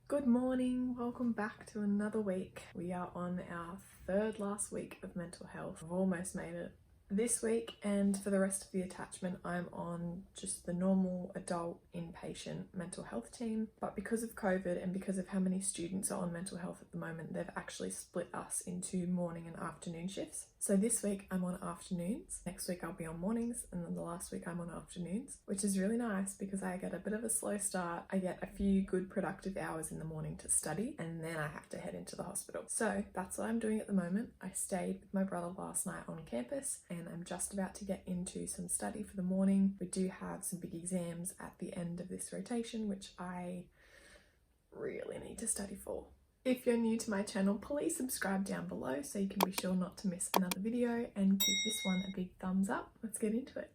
Good morning, welcome back to another week. We are on our third last week of mental health. I've almost made it this week, and for the rest of the attachment I'm on just the normal adult inpatient mental health team. But because of COVID and because of how many students are on mental health at the moment, they've actually split us into morning and afternoon shifts. So this week I'm on afternoons, next week I'll be on mornings, and then the last week I'm on afternoons, which is really nice because I get a bit of a slow start. I get a few good productive hours in the morning to study, and then I have to head into the hospital. So that's what I'm doing at the moment. I stayed with my brother last night on campus and I'm just about to get into some study for the morning. We do have some big exams at the end of this rotation, which I really need to study for. If you're new to my channel, please subscribe down below so you can be sure not to miss another video, and give this one a big thumbs up. Let's get into it.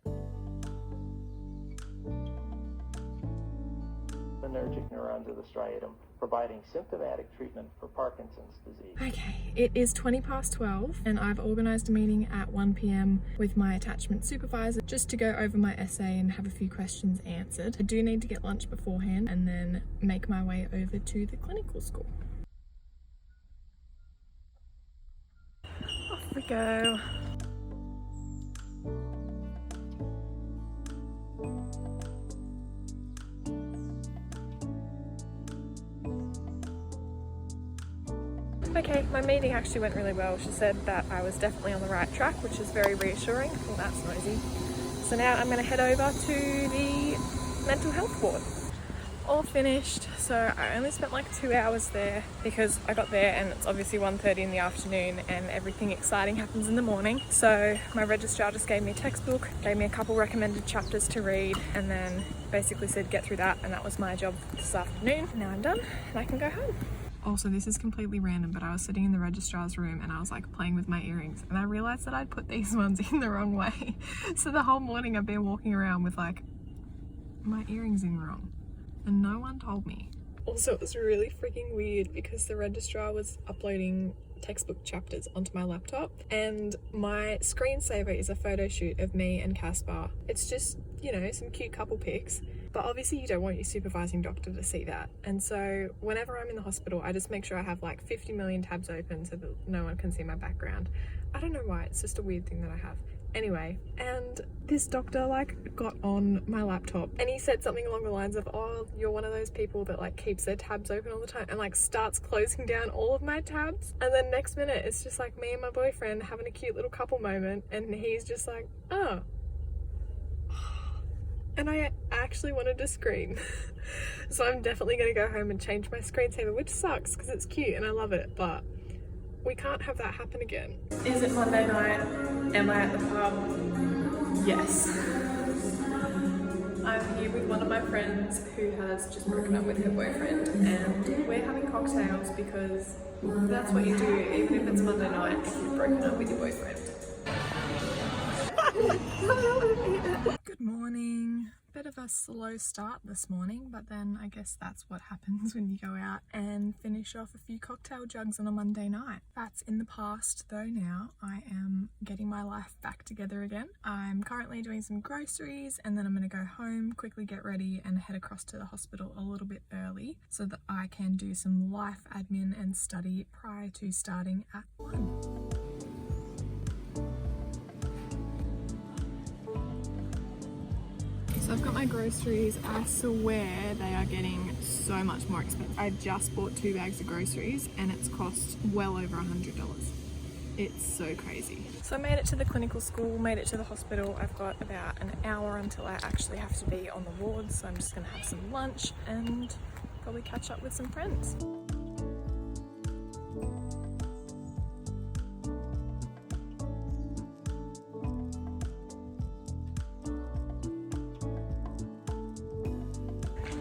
Synergic neurons of the striatum, providing symptomatic treatment for Parkinson's disease. Okay, it is 12:20 and I've organised a meeting at 1 p.m. with my attachment supervisor just to go over my essay and have a few questions answered. I do need to get lunch beforehand and then make my way over to the clinical school. Off we go. Okay, my meeting actually went really well. She said that I was definitely on the right track, which is very reassuring. Well, that's noisy. So now I'm going to head over to the mental health ward. All finished, so I only spent like 2 hours there because I got there and it's obviously 1:30 in the afternoon and everything exciting happens in the morning. So my registrar just gave me a textbook, gave me a couple recommended chapters to read, and then basically said get through that, and that was my job this afternoon. Now I'm done and I can go home. Also, this is completely random, but I was sitting in the registrar's room and I was like playing with my earrings, and I realized that I'd put these ones in the wrong way. So the whole morning I've been walking around with like my earrings in wrong, and no one told me. Also, it was really freaking weird because the registrar was uploading textbook chapters onto my laptop, and my screensaver is a photo shoot of me and Caspar. It's just, you know, some cute couple pics, but obviously you don't want your supervising doctor to see that. And so whenever I'm in the hospital, I just make sure I have like 50 million tabs open so that no one can see my background. I don't know why, it's just a weird thing that I have. Anyway, and this doctor like got on my laptop and he said something along the lines of, oh, you're one of those people that like keeps their tabs open all the time, and like starts closing down all of my tabs. And then next minute it's just like me and my boyfriend having a cute little couple moment, and he's just like, oh. And I actually wanted to scream. So I'm definitely gonna go home and change my screensaver, which sucks because it's cute and I love it, but we can't have that happen again. Is it Monday night? Am I at the pub? Yes. I'm here with one of my friends who has just broken up with her boyfriend, and we're having cocktails because that's what you do even if it's Monday night if you've broken up with your boyfriend. Good morning. Bit of a slow start this morning, but then I guess that's what happens when you go out and finish off a few cocktail jugs on a Monday night. That's in the past though now. I am getting my life back together again. I'm currently doing some groceries, and then I'm going to go home, quickly get ready and head across to the hospital a little bit early so that I can do some life admin and study prior to starting at 1. So I've got my groceries. I swear they are getting so much more expensive. I just bought 2 bags of groceries and it's cost well over $100. It's so crazy. So I made it to the clinical school, made it to the hospital. I've got about an hour until I actually have to be on the ward, so I'm just gonna have some lunch and probably catch up with some friends.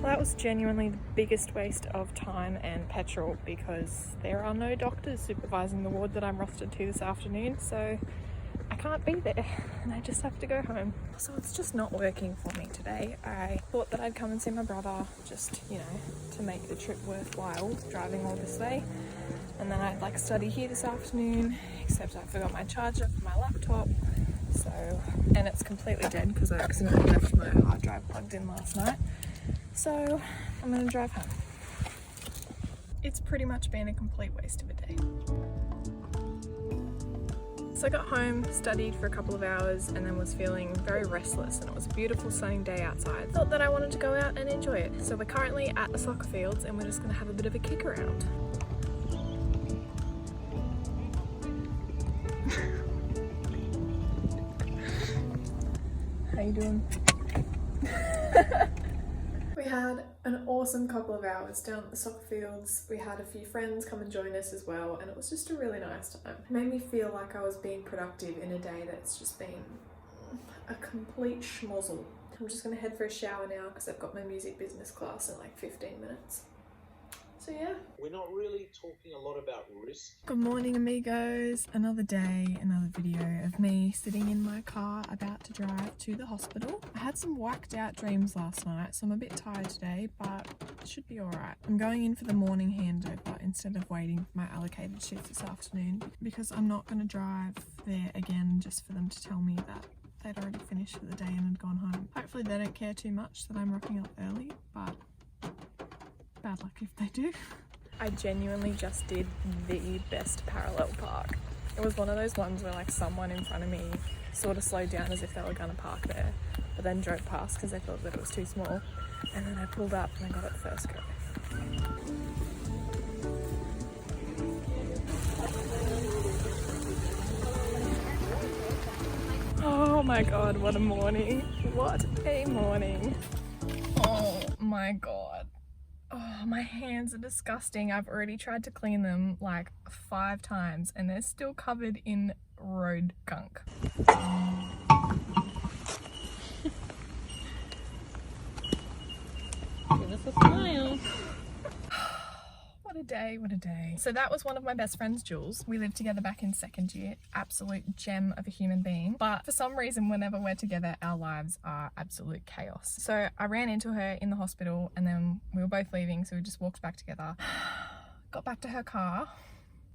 Well, that was genuinely the biggest waste of time and petrol because there are no doctors supervising the ward that I'm rostered to this afternoon, so I can't be there and I just have to go home. So it's just not working for me today. I thought that I'd come and see my brother just, you know, to make the trip worthwhile, driving all this way. And then I'd like study here this afternoon, except I forgot my charger for my laptop. So, and it's completely dead because I accidentally left my hard drive plugged in last night. So I'm gonna drive home. it's pretty much been a complete waste of a day. So I got home, studied for a couple of hours, and then was feeling very restless, and it was a beautiful sunny day outside. Thought that I wanted to go out and enjoy it. So we're currently at the soccer fields and we're just gonna have a bit of a kick around. How you doing? We had an awesome couple of hours down at the soccer fields. We had a few friends come and join us as well, and it was just a really nice time. It made me feel like I was being productive in a day that's just been a complete schmozzle. I'm just gonna head for a shower now because I've got my music business class in like 15 minutes. So yeah. We're not really talking a lot about risk. Good morning, amigos. Another day, another video of me sitting in my car about to drive to the hospital. I had some whacked out dreams last night, so I'm a bit tired today, but it should be alright. I'm going in for the morning handover instead of waiting for my allocated shift this afternoon because I'm not going to drive there again just for them to tell me that they'd already finished for the day and had gone home. Hopefully they don't care too much that I'm rocking up early, but bad luck if they do. I genuinely just did the best parallel park. It was one of those ones where like someone in front of me sort of slowed down as if they were going to park there, but then drove past because they thought that it was too small, and then I pulled up and I got it first go. Oh my god, what a morning. What a morning. Oh my god. Oh, my hands are disgusting. I've already tried to clean them like 5 times and they're still covered in road gunk. Give us a smile. What a day, what a day. So that was one of my best friends, Jules. We lived together back in 2nd year. Absolute gem of a human being. But for some reason, whenever we're together, our lives are absolute chaos. So I ran into her in the hospital and then we were both leaving, so we just walked back together. Got back to her car,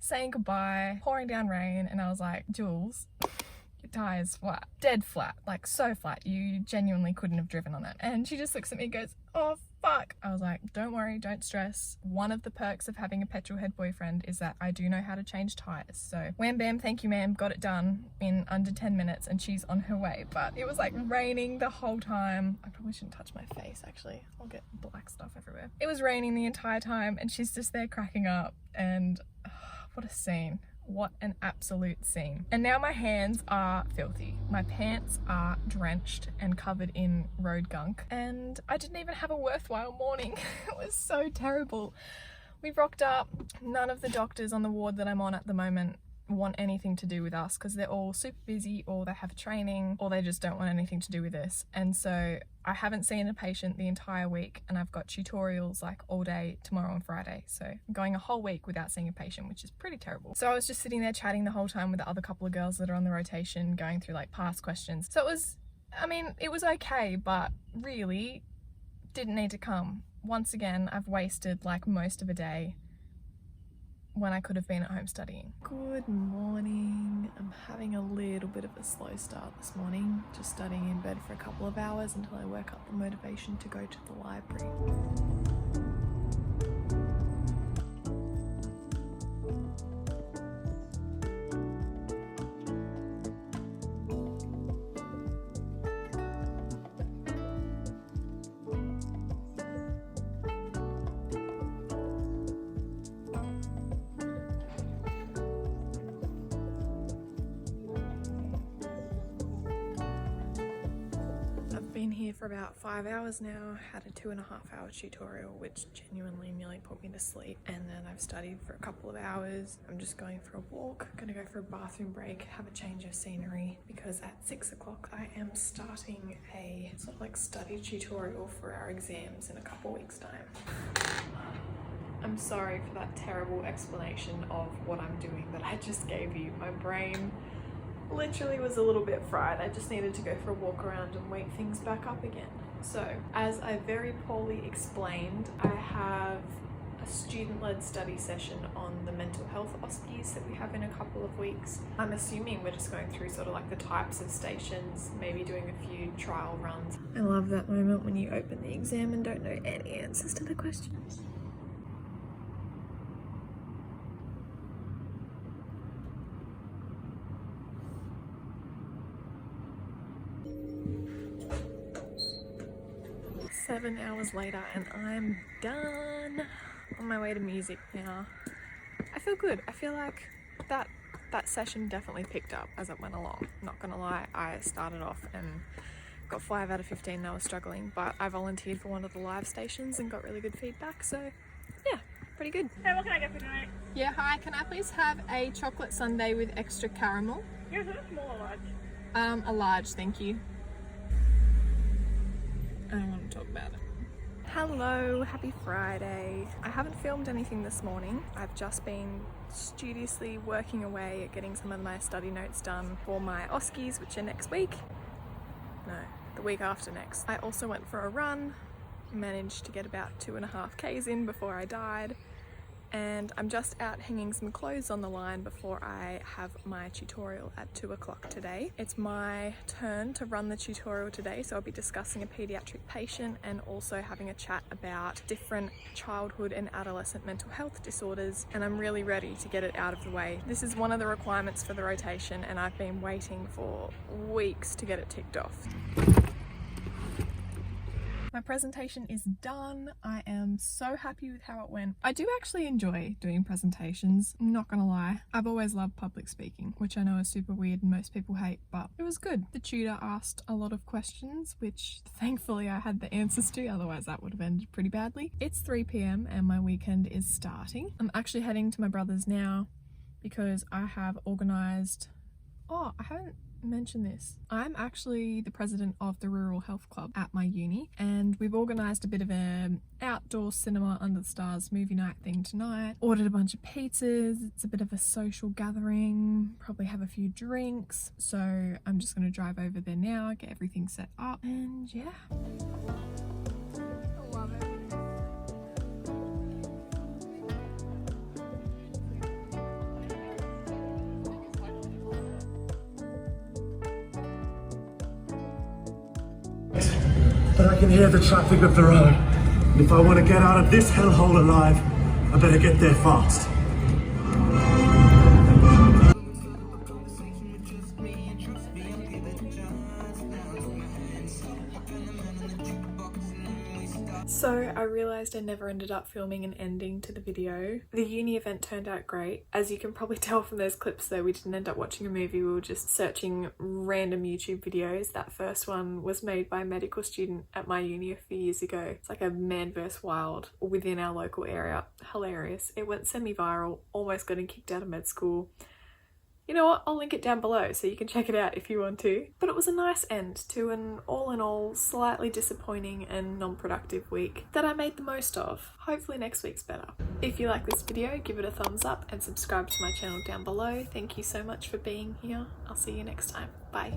saying goodbye, pouring down rain, and I was like, Jules, your tyre's flat. Dead flat. Like so flat. You genuinely couldn't have driven on it. And she just looks at me and goes, oh, fuck. I was like, don't worry, don't stress. One of the perks of having a petrol head boyfriend is that I do know how to change tyres. So wham bam, thank you ma'am, got it done in under 10 minutes and she's on her way. But it was like raining the whole time. I probably shouldn't touch my face actually. I'll get black stuff everywhere. It was raining the entire time and she's just there cracking up, and what a scene. What an absolute scene. And now my hands are filthy. My pants are drenched and covered in road gunk. And I didn't even have a worthwhile morning. It was so terrible. We rocked up. None of the doctors on the ward that I'm on at the moment want anything to do with us because they're all super busy, or they have training, or they just don't want anything to do with this. And so I haven't seen a patient the entire week, and I've got tutorials like all day tomorrow and Friday. So I'm going a whole week without seeing a patient, which is pretty terrible. So I was just sitting there chatting the whole time with the other couple of girls that are on the rotation, going through like past questions. So it was, I mean, it was okay, but really didn't need to come. Once again, I've wasted like most of a day when I could have been at home studying. Good morning. I'm having a little bit of a slow start this morning, just studying in bed for a couple of hours until I work up the motivation to go to the library. For about 5 hours now, had a 2.5-hour tutorial which genuinely nearly put me to sleep, and then I've studied for a couple of hours. I'm just going for a walk, gonna go for a bathroom break, have a change of scenery, because at 6 o'clock I am starting a sort of like study tutorial for our exams in a couple weeks time. I'm sorry for that terrible explanation of what I'm doing that I just gave you. My brain literally was a little bit fried. I just needed to go for a walk around and wake things back up again. So, as I very poorly explained, I have a student-led study session on the mental health OSCEs that we have in a couple of weeks. I'm assuming we're just going through sort of like the types of stations, maybe doing a few trial runs. I love that moment when you open the exam and don't know any answers to the questions. 7 hours later and I'm done. On my way to music now. I feel good. I feel like that session definitely picked up as it went along. Not gonna lie, I started off and got 5 out of 15 and I was struggling, but I volunteered for one of the live stations and got really good feedback, so yeah, pretty good. Hey, what can I get for tonight? Yeah, hi, can I please have a chocolate sundae with extra caramel? Yeah, is it a small or large? A large, thank you. I don't want to talk about it. Hello, happy Friday. I haven't filmed anything this morning. I've just been studiously working away at getting some of my study notes done for my OSCEs, which are next week. No, the week after next. I also went for a run, managed to get about 2.5 Ks in before I died, and I'm just out hanging some clothes on the line before I have my tutorial at 2 o'clock today. It's my turn to run the tutorial today, so I'll be discussing a pediatric patient and also having a chat about different childhood and adolescent mental health disorders, and I'm really ready to get it out of the way. This is one of the requirements for the rotation and I've been waiting for weeks to get it ticked off. My presentation is done. I am so happy with how it went. I do actually enjoy doing presentations, I'm not gonna lie. I've always loved public speaking, which I know is super weird and most people hate, but it was good. The tutor asked a lot of questions, which thankfully I had the answers to, otherwise that would have ended pretty badly. It's 3 p.m. and my weekend is starting. I'm actually heading to my brother's now because I have organised... Oh, I haven't mention this. I'm actually the president of the Rural Health Club at my uni, and we've organised a bit of an outdoor cinema under the stars movie night thing tonight. Ordered a bunch of pizzas. It's a bit of a social gathering, probably have a few drinks, so I'm just going to drive over there now, get everything set up, and yeah. I love it. But I can hear the traffic of the road. And if I want to get out of this hellhole alive, I better get there fast. So I realised I never ended up filming an ending to the video. The uni event turned out great. As you can probably tell from those clips though, we didn't end up watching a movie, we were just searching random YouTube videos. That first one was made by a medical student at my uni a few years ago. It's like a man vs wild within our local area. Hilarious. It went semi-viral, almost got him kicked out of med school. You know what, I'll link it down below so you can check it out if you want to. But it was a nice end to an all in all slightly disappointing and non-productive week that I made the most of. Hopefully next week's better. If you like this video, give it a thumbs up and subscribe to my channel down below. Thank you so much for being here. I'll see you next time. Bye.